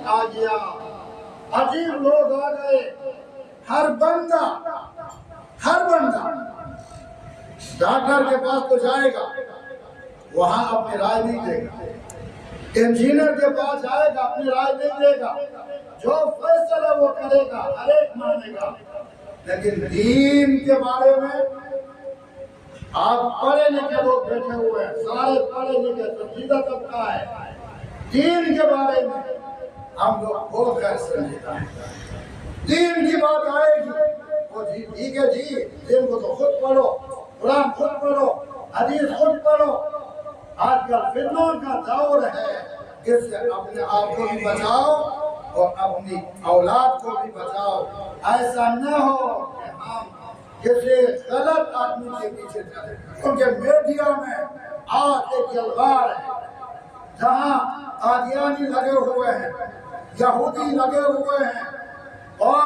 آ گیا، عجیب لوگ آ گئے، ہر بندہ ڈاکٹر کے پاس تو جائے گا، وہاں اپنی رائے نہیں دے گا، انجینئر کے پاس جائے گا، اپنی رائے نہیں دے گا، جو فیصلہ وہ کرے گا ہر ایک مانے گا، لیکن دین کے بارے میں آپ پڑھے لکھے لوگ بیٹھے ہوئے ہیں، سارے پڑھے لکھے سنجیدہ طبقہ ہے، دین کے بارے میں ہم لوگ بہت غیر سنجیدہ ہیں۔ دین کی بات آئے گی وہ جی ٹھیک ہے جی، دین کو تو خود پڑھو، قرآن خود پڑھو، حدیث خود پڑھو۔ آج کل فتنوں کا دور ہے، اس سے اپنے آپ کو بھی بچاؤ اور اپنی اولاد کو بھی بچاؤ۔ ایسا نہ ہو کہ ہم کسی غلط آدمی کے پیچھے چلیں، کیونکہ میڈیا میں آج ایک جلوار ہے جہاں قادیانی لگے ہوئے ہیں، یہودی لگے ہوئے ہیں،